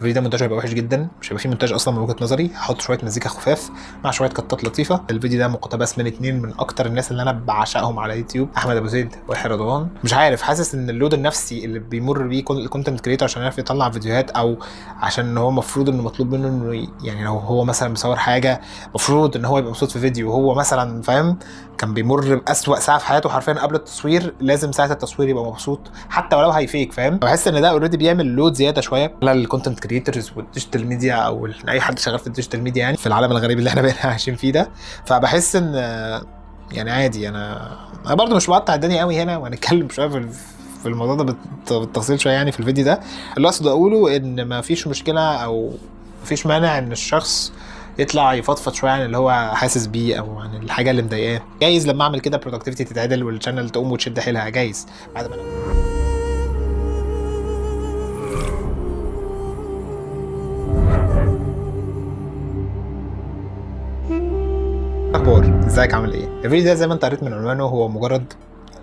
الفيديو ده مونتاج هيبقى وحش جدا، مش هيبقى فيه مونتاج اصلا من وجهه نظري. هحط شويه مزيكا خفاف مع شويه قطات لطيفه. الفيديو ده مقتبس من 2 من اكتر الناس اللي انا بعشقهم على يوتيوب، احمد ابو زيد ويحيى رضوان. مش عارف، حاسس ان اللود النفسي اللي بيمر بيه كل الكونتنت كريتور عشان يعرف يطلع فيديوهات، او عشان هو المفروض انه مطلوب منه انه يعني لو هو مثلا بيصور حاجه المفروض ان هو يبقى مبسوط في فيديو، وهو مثلا فاهم كان بيمر باسوأ ساعه في حياته حرفيا قبل التصوير، لازم ساعه التصوير يبقى مبسوط حتى ولو هيفيك، فاهم؟ بحس ان ده اوريدي بيعمل لود زياده شويه على الكونتنت كريتورز والديجيتال ميديا، او اي حد شغال في الديجيتال ميديا يعني في العالم الغريب اللي احنا بقينا عايشين فيه ده. فبحس ان يعني عادي، انا برضو مش بقطع الدنيا قوي هنا، وهنتكلم شويه في الموضوع ده بالتفصيل شويه يعني في الفيديو ده. اللي اقصد اقوله ان ما فيش مشكله او ما فيش مانع ان الشخص يطلع يفضفض شويه عن اللي هو حاسس بيه او عن الحاجه اللي مضايقاه. جايز لما اعمل كده برودكتيفيتي تتعدل والشانل تقوم وتشد حيلها، جايز بعد ما اخبار ازيك عامل ايه؟ الفيديو ده زي ما انت قريت من عنوانه هو مجرد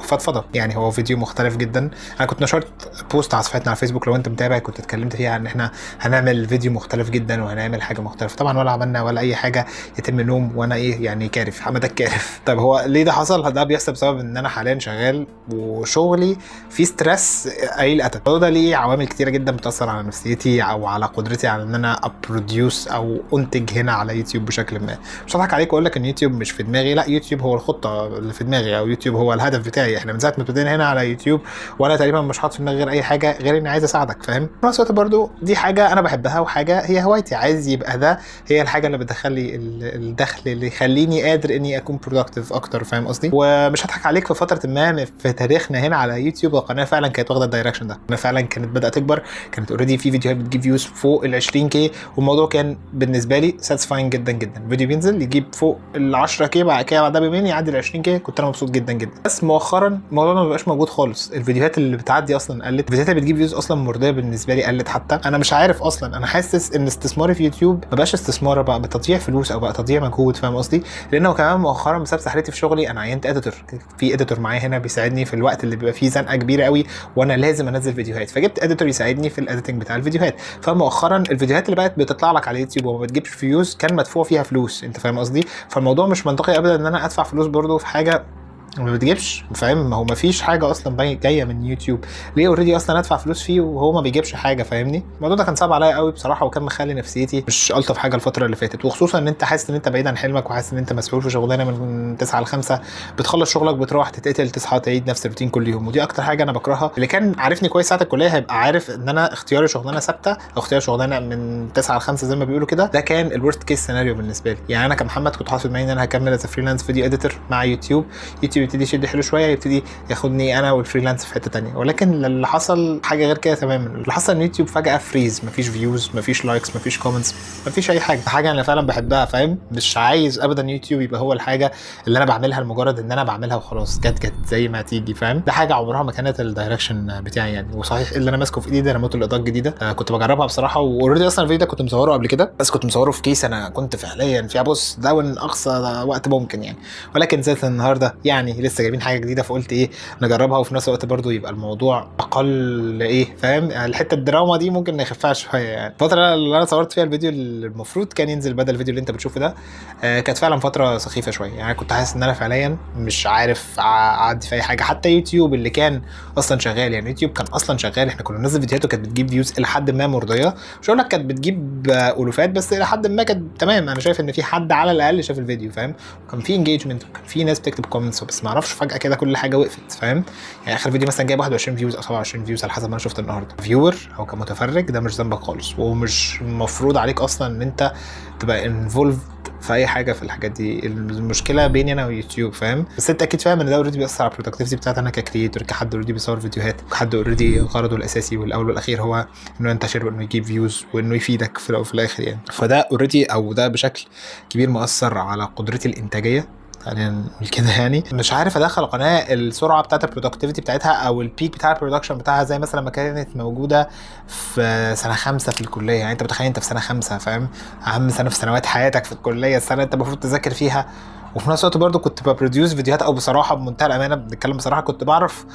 فضفضه، يعني هو فيديو مختلف جدا. انا كنت نشرت بوست على صفحتنا على فيسبوك، لو انت متابع كنت اتكلمت فيها ان احنا هنعمل فيديو مختلف جدا وهنعمل حاجه مختلفه. طبعا ولا عملنا ولا اي حاجه يتم نوم، وانا ايه يعني كارف حمدك كارف. طب هو ليه ده حصل؟ ده بيحصل بسبب ان انا حاليا شغال وشغلي في ستريس قليل ادب. ده ليه عوامل كتيره جدا بتاثر على نفسيتي او على قدرتي على ان انا ابروديوس او انتج هنا على يوتيوب بشكل ما. مش هضحك عليك واقول لك ان يوتيوب مش في دماغي، لا، يوتيوب هو الخطه اللي في دماغي، او يوتيوب هو الهدف بتاعي. احنا من ساعه ما ابتدينا هنا على يوتيوب وانا تقريبا مش حاطط في دماغي غير اي حاجه غير اني عايز اساعدك، فاهم؟ في نفس الوقت برضو دي حاجه انا بحبها وحاجه هي هوايتي، عايز يبقى ده هي الحاجه اللي بتدخل لي الدخل اللي يخليني قادر اني اكون برودكتيف اكتر، فاهم قصدي؟ ومش هضحك عليك، في فتره ما في تاريخنا هنا على يوتيوب القناه فعلا كانت واخده الدايركشن ده، القناه فعلا كانت بدات تكبر، كانت اوريدي في فيديوهات بتجيب فيوز فوق ال 20K، والموضوع كان بالنسبه لي ساتسفاينج جدا جدا. فيديو بينزل يجيب فوق ال 10K، بعد كده بعدها بيومين يعدي ال 20K، كنت انا مبسوط جدا جدا. بس مؤخرا الموضوع ما بقاش موجود خالص، الفيديوهات اللي بتعدي اصلا قلت، الفيديوهات اللي بتجيب فيوز اصلا مرضيه بالنسبه لي قلت. حتى انا مش عارف اصلا، انا حاسس ان استثماري في يوتيوب ما بقاش استثمار، بقى بتضييع فلوس او بقى تضييع مجهود، فاهم قصدي؟ لانه كمان مؤخرا بسبب سحلتي في شغلي انا عينت اديتور، في اديتور معايا هنا بيساعدني في الوقت اللي بيبقى فيه زنقه كبيره قوي وانا لازم انزل فيديوهات، فجبت اديتور يساعدني في الاديتنج بتاع الفيديوهات. فمؤخرا الفيديوهات اللي بقت بتطلع لك على يوتيوب وما بتجيبش فيوز كان مدفوع فيها فلوس، انت فاهم قصدي؟ فالموضوع مش منطقي ابدا ان انا ادفع فلوس برضه في حاجه ما بتجيبش، فاهم؟ ما هو ما فيش حاجه اصلا جايه من يوتيوب، ليه اوريدي اصلا ادفع فلوس فيه وهو ما بيجيبش حاجه، فاهمني؟ الموضوع ده كان صعب عليا قوي بصراحه، وكان مخلي نفسيتي مش الطف حاجه الفتره اللي فاتت، وخصوصا ان انت حاسس ان انت بعيد عن حلمك وحاسس ان انت مسؤول في شغلانه من 9 ل 5، بتخلص شغلك بتروح تتقتل تصحى تعيد نفس الروتين كل يوم، ودي اكتر حاجه انا بكرهها. اللي كان عارفني كويس ساعه الكليه هيبقى عارف ان انا اختياري شغلانه ثابته او اختيار شغلانه من 9 ل 5 زي ما بيقولوا كده، ده كان الورست كيس سيناريو بالنسبه لي. يعني انا كمحمد كنت حاطط في دماغي ان انا هكمل از فريلانس فيديو اديتور مع يوتيوب يبتدي يشد حلو شويه، يبتدي ياخدني انا والفريلانس في حته تانية، ولكن اللي حصل حاجه غير كده تماما. اللي حصل ان يوتيوب فجاه فريز، مفيش فيوز، مفيش لايكس، مفيش كومنتس، مفيش اي حاجه انا فعلا بحبها، فاهم؟ مش عايز ابدا يوتيوب يبقى هو الحاجه اللي انا بعملها لمجرد ان انا بعملها وخلاص، جت زي ما تيجي، فاهم؟ ده حاجه عمرها ما كانت الدايركشن بتاعي يعني. وصحيح اللي انا ماسكه في ايدي ده ريموت الاضاءه الجديده، كنت بجربها بصراحه، واوريدي اصلا الفيديو ده كنت مصوره قبل كده، بس كنت مصوره في كيس انا كنت فعليا فيها بص داون اقصى وقت ممكن يعني، ولكن زي النهارده يعني لسه جايبين حاجه جديده، فقلت ايه نجربها، وفي نفس الوقت برضو يبقى الموضوع اقل ايه، فاهم؟ يعني الحته الدراما دي ممكن نخفها شويه. يعني الفتره اللي انا صورت فيها الفيديو اللي المفروض كان ينزل بدل الفيديو اللي انت بتشوفه ده، كانت فعلا فتره سخيفه شويه. يعني كنت حاسس ان انا فعليا مش عارف اعدي في اي حاجه. حتى يوتيوب اللي كان اصلا شغال، يعني يوتيوب كان اصلا شغال، احنا كنا بننزل فيديوهات وكانت بتجيب فيوز الى حد ما مرضيه، مش هقول لك كانت بتجيب الوفات، بس الى حد ما كانت تمام. انا شايف ان في حد على الاقل شاف الفيديو، فاهم؟ وكان في انجيجمنت وكان في ناس بتكتب كومنتس، بس ما اعرفش فجاه كده كل حاجه وقفت، فاهم؟ يعني اخر فيديو مثلا جايب 21 فيوز او 27 فيوز على حسب ما انا شفت النهارده. فيور او كمتفرج ده مش ذنبك خالص، ومش مفروض عليك اصلا ان انت تبقى انفولفد في اي حاجه في الحاجات دي، المشكله بيني انا ويوتيوب، فاهم؟ بس انت اكيد فاهم ان ده اوريدي بيأثر على البرودكتيفيتي بتاعتي انا ككريتور، كحد اوريدي بيصور فيديوهات، كحد اوريدي غرضه الاساسي والاول والاخير هو انه ينتشر وانه يجيب فيوز وانه يفيدك في الاول وفي الاخر يعني. فده اوريدي او ده بشكل كبير مؤثر على قدرتي الانتاجيه، خلينا نقول كده يعني. مش عارف ادخل قناه السرعه بتاعت البرودكتيفيتي بتاعتها او البيك بتاع البرودكشن بتاعها زي مثلا ما كانت موجوده في سنه 5 في الكليه. يعني انت متخيل انت في سنه 5، فاهم؟ اهم سنه في سنوات حياتك في الكليه، السنه انت المفروض تذاكر فيها وفي نفس الوقت برضو كنت ببروديوس فيديوهات، او بصراحه بمنتهى الامانه بنتكلم بصراحه كنت بعرف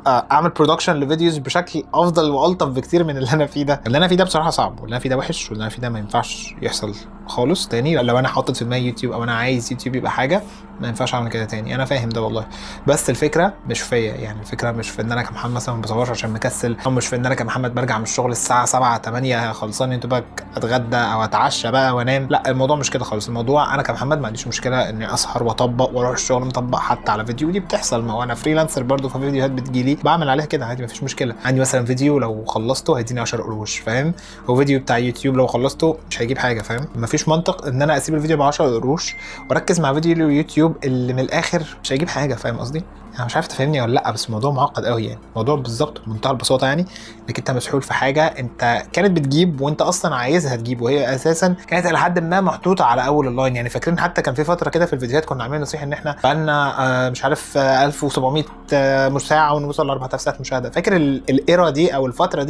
اعمل برودكشن لفيديوز بشكل افضل والطف بكتير من اللي انا فيه ده. اللي انا فيه ده بصراحه صعب، واللي انا فيه ده وحش، واللي انا فيه ده ما ينفعش يحصل خالص تاني. لو انا حاطط في دماغي يوتيوب او انا عايز يوتيوب يبقى حاجه، ما ينفعش اعمل كده تاني. انا فاهم ده والله، بس الفكره مش فيا يعني. الفكره مش في ان انا كمحمد مثلا ما بصورش عشان مكسل، او مش في ان انا كمحمد برجع من الشغل الساعه 7 8 خلصان يا دوبك اتغدى او اتعشى بقى وانام. لا، الموضوع مش كده خالص. الموضوع انا كمحمد ما عنديش مشكله اني اسهر واطبق واروح الشغل مطبق حتى على فيديو، دي بتحصل. ما هو انا فريلانسر برضو، في فيديوهات بتجيلي بعمل عليها كده عادي، مفيش مشكله. عندي مثلا فيديو لو خلصته هيديني 10 قروش، فاهم؟ هو فيديو بتاع يوتيوب لو خلصته مش هيجيب حاجه، فاهم؟ مفيش منطق ان انا اسيب الفيديو ب 10 قروش واركز مع فيديو يوتيوب اللي من الاخر مش هيجيب حاجه، فاهم قصدي؟ انا مش عارف تفهمني ولا لا، بس الموضوع معقد قوي يعني. الموضوع بالظبط بمنتهى البساطه يعني انك انت مسحول في حاجه انت كانت بتجيب وانت اصلا عايزها تجيب، وهي اساسا كانت الى حد ما محطوطه على اول اللاين يعني. فاكرين حتى كان في فتره كده في الفيديوهات كنا عاملين نصيحه ان احنا بقالنا مش عارف 1700 ساعه ونوصل ل 4000 ساعه مشاهده. فاكر الايرا دي او الفتره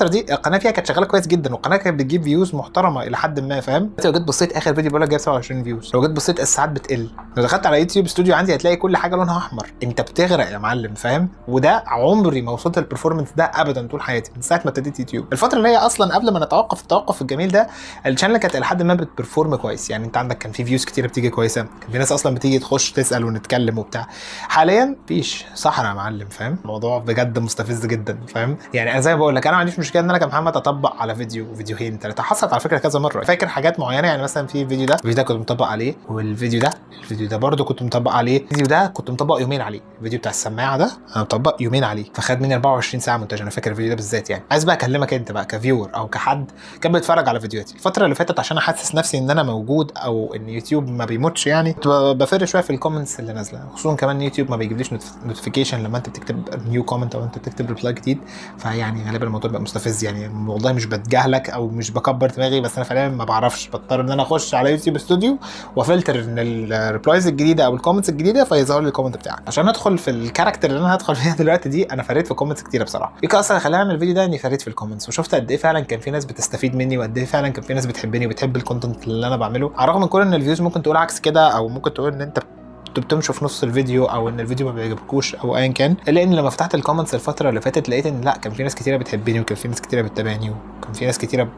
دي القناه فيها كانت شغاله كويس جدا، والقناه كانت بتجيب فيوز محترمه الى حد ما، فاهم؟ لو جيت بصيت اخر فيديو بقول لك جايب 27 فيوز، لو جيت بصيت الساعات بتقل. لو دخلت على يوتيوب ستوديو عندي هتلاقي كل حاجه لونها احمر، انت بتغرق يا معلم، فاهم؟ وده عمري ما وصلت للبرفورمانس ده ابدا طول حياتي من ساعه ما ابتديت يوتيوب. الفتره اللي هي اصلا قبل ما نتوقف التوقف الجميل ده، الشانل كانت الى حد ما بتبرفورم كويس يعني. انت عندك كان في فيوز كتيره بتيجي كويسه، كان في ناس اصلا بتيجي تخش تسال ونتكلم وبتاع. حاليا مفيش، صحراء يا معلم، فاهم؟ الموضوع بجد مستفز جدا، فاهم؟ يعني انا زي ما بقول لك، انا ما عنديش مشكله ان انا كمحمد اطبق على فيديوهين ثلاثه. حصلت على فكره كذا مره، فاكر حاجات معينه يعني. مثلا في الفيديو ده كنت مطبق عليه، والفيديو ده برده كنت مطبق عليه. الفيديو ده كنت مطبق يومين عليه، الفيديو بتاع السماعه ده انا مطبق يومين عليه، فخد مني 24 ساعه مونتاج. انا فاكر الفيديو ده بالذات يعني. عايز بقى اكلمك انت بقى كفيور او كحد كان بيتفرج على فيديوهاتي الفتره اللي فاتت، عشان احسس نفسي ان انا موجود او ان يوتيوب ما بيموتش يعني. كنت بفر شويه في الكومنتس اللي نازله، خصوصا كمان يوتيوب ما بيجيبليش نوتيفيكيشن لما انت بتكتب نيو كومنت او انت بتكتب ريبلاي جديد. فيعني غالبا الموضوع بقى مستفز يعني. والله مش بتجاهلك او مش بكبر دماغي، بس انا فعلا ما بعرفش، بضطر ان انا اخش على يوتيوب ستوديو وافلتر ان الريبلايز الجديده او الكومنتس الجديده فيظهر لي الكومنت بتاعك عشان ادخل في الكاركتر اللي انا هدخل فيها دلوقتي دي. انا فريت في كومنتس كتيره بصراحه. يمكن اصلا خلاني اعمل الفيديو ده اني فريت في الكومنتس، وشفت قد ايه فعلا كان في ناس بتستفيد مني، وقد ايه فعلا كان في ناس بتحبني وبتحب الكونتنت اللي انا بعمله. على الرغم من كل ان الفيوز ممكن تقول عكس كده، او ممكن تقول ان انت بتمشوا في نص الفيديو او ان الفيديو ما بيعجبكوش او ايا كان، الا ان لما فتحت الكومنتس الفتره اللي فاتت لقيت ان لا، كان في ناس كتيره بتحبني، وكان في ناس كتيره بتتابعني، وكان في ناس كتيره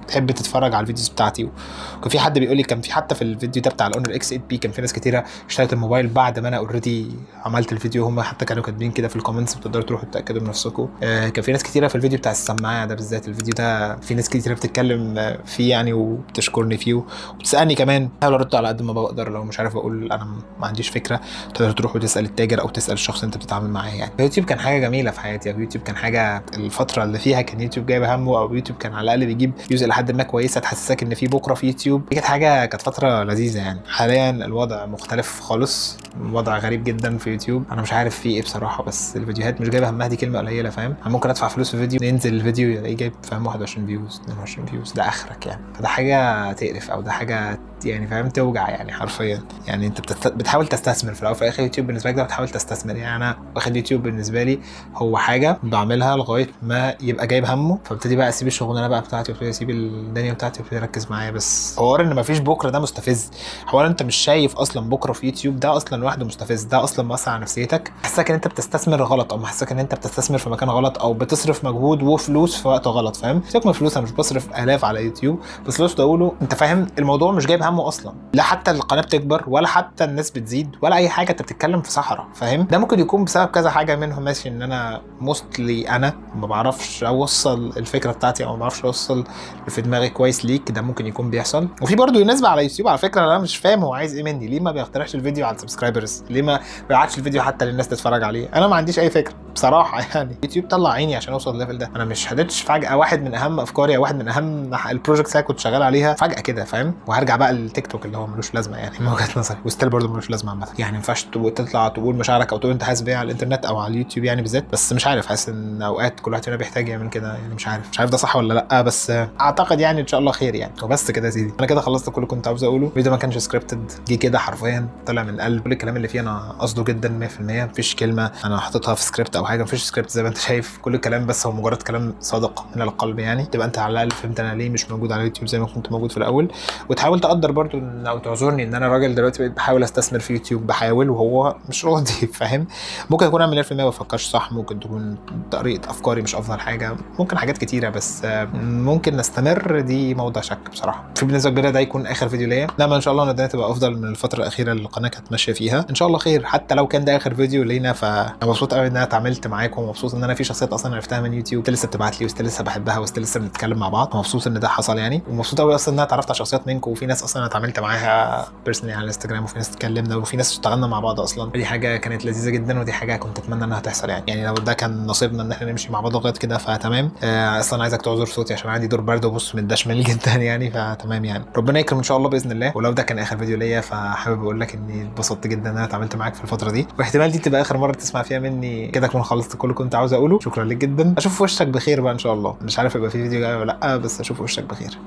تحب تتفرج على الفيديوز بتاعتي. وكان في حد بيقول لي، كان في حتى في الفيديو ده بتاع الاونر اكس 8 بي كان في ناس كتيره اشترت الموبايل بعد ما انا اوريدي عملت الفيديو. هم حتى كانوا كاتبين كده في الكومنتس، بتقدروا تروحوا تتاكدوا بنفسكم. كان في ناس كتيره في الفيديو بتاع السماعه ده بالذات. الفيديو ده في ناس كتيره بتتكلم فيه يعني، وبتشكرني فيه وبتسالني كمان. بحاول ارد على قد ما بقدر. لو مش عارف اقول انا ما عنديش فكره، تقدر تروح وتسال التاجر او تسال الشخص انت بتتعامل معاه يعني. يوتيوب كان حاجه جميله في حياتي. يوتيوب كان حاجه الفتره اللي فيها كان يوتيوب جايب همه، او يوتيوب كان على الاقل بيجيب فيوز لحد ما كويسه تحسسك ان في بكره في يوتيوب. دي كانت فتره لذيذه يعني. حاليا الوضع مختلف خالص، الوضع غريب جدا في يوتيوب. انا مش عارف في ايه بصراحه، بس الفيديوهات مش جايبه همها، دي كلمه قليله، فاهم؟ انا ممكن ادفع فلوس في فيديو ينزل الفيديو يلاقيه جايب فاهم 21 فيوز 22 فيوز، ده اخرك يعني. فده حاجه تقرف، او ده حاجه يعني فاهم توجع يعني حرفيا يعني. انت بتحاول تستثمر في الاول وفي الاخر. يوتيوب بالنسبه لك ده بتحاول تستثمر يعني. انا واخد يوتيوب بالنسبه لي هو حاجه بعملها لغايه ما يبقى جايب همه، فابتدي بقى اسيب الشغلانه بقى بتاعتي، وابتدي اسيب الدنيا بتاعتي، وابتدي اركز معايا. بس حوار ان مفيش بكره ده مستفز. حوار انت مش شايف اصلا بكره في يوتيوب ده اصلا لوحده مستفز. ده اصلا مأثر على نفسيتك، حسسك ان انت بتستثمر غلط، او محسسك ان انت بتستثمر في مكان غلط، او بتصرف مجهود وفلوس في وقت غلط، فاهم؟ سيبك من الفلوس، انا مش بصرف الاف على يوتيوب، بس فلوس تقوله انت فاهم. الموضوع مش جايب همه اصلا، لا حتى القناه بتكبر ولا حتى الناس بتزيد ولا اي حاجه. انت بتتكلم في صحراء، فاهم؟ ده ممكن يكون بسبب كذا حاجه منهم. ماشي ان انا موستلي انا ما بعرفش اوصل الفكره بتاعتي، او ما بعرفش اوصل في دماغي كويس ليك، ده ممكن يكون بيحصل. وفي برضه ناس على يوتيوب على فكره انا مش فاهم هو عايز ايه مني. ليه ما بيقترحش الفيديو على السبسكرايبرز؟ ليه ما بيبعتش الفيديو حتى للناس تتفرج عليه؟ انا ما عنديش اي فكره بصراحه يعني. يوتيوب طلع عيني عشان اوصل للليفل ده. انا مش هدتش فجاه واحد من اهم افكاري او واحد من اهم البروجكتس اللي كنت شغال عليها فجاه كده، فاهم؟ وهرجع بقى للتيك توك اللي هو ملوش لازمه يعني من وجهه نظري، وستيل برضه ملوش لازمه عامه يعني. ما ينفعش تطلع تقول مشاعرك او تقول انت حاسس بيها على الانترنت او على اليوتيوب يعني بالذات. بس مش عارف، حاسس ان اوقات كل واحد فينا بيحتاج يعمل كده يعني. مش عارف ده صح ولا لا، بس اعتقد يعني ان شاء الله خير يعني. وبس كده يا سيدي، انا كده خلصت كل اللي كنت عاوز اقوله. الفيديو ما كانش سكريبتد، جه كده حرفيا طلع من القلب. كل الكلام اللي فيه انا قصده جدا 100%. مفيش كلمه انا حاططها في سكريبت او حاجه، مفيش سكريبت زي ما انت شايف، كل الكلام بس هو مجرد كلام صادق من القلب يعني، تبقى انت على الاقل فهمت انا ليه مش موجود على اليوتيوب زي ما كنت موجود في الاول. وتحاول تقدر برضو او تعذرني ان انا راجل دلوقتي بقيت بحاول استثمر في يوتيوب، بحاول وهو مش راضي فاهم. ممكن اكون اعمل 100% ما بفكرش صح، ممكن تكون طريقه افكاري مش افضل حاجه، ممكن حاجات كتيره، بس ممكن نستمر دي موضوع شك بصراحه. في بنسبه كبيره ده يكون اخر فيديو ليا، انما ان شاء الله الدنيا تبقى افضل من الفتره الاخيره اللي القناه كانت ماشيه فيها، ان شاء الله خير. حتى لو كان ده اخر فيديو لينا فانا مبسوط قوي ان انا اتعاملت معاكم، ومبسوط ان انا في شخصيات اصلا عرفتها من يوتيوب لسه بتبعت لي لسه بحبها لسه بنتكلم مع بعض، مبسوط ان ده حصل يعني. ومبسوط قوي اصلا ان انا اتعرفت على شخصيات منكم، وفي ناس اصلا اتعاملت معاها بيرسونالي على الانستجرام، وفي ناس اتكلمنا، وفي ناس اشتغلنا مع بعض اصلا. دي حاجه كانت لذيذه جدا، ودي حاجه كنت اتمنى انها تحصل يعني لو ده كان نصيبنا ان احنا نمشي مع بعض لغايه كده فتمام. اصلا عايزك تعذر صوتي عشان عندي دور برد وبص من ده شمال جدا يعني، فتمام يعني. ربنا يكرم ان شاء الله باذن الله. ولو ده كان اخر فيديو ليا فحابب اقول لك اني اتبسطت جدا ان انا اتعاملت معاك في الفتره دي، واحتمال دي تبقى اخر مره تسمع فيها مني كده، اكون خلصت كل اللي كنت عاوز اقوله. شكرا لك جدا، اشوف وشك بخير بقى ان شاء الله. مش عارف يبقى في فيديو جاي ولا لا، بس اشوف وشك بخير.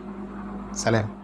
سلام.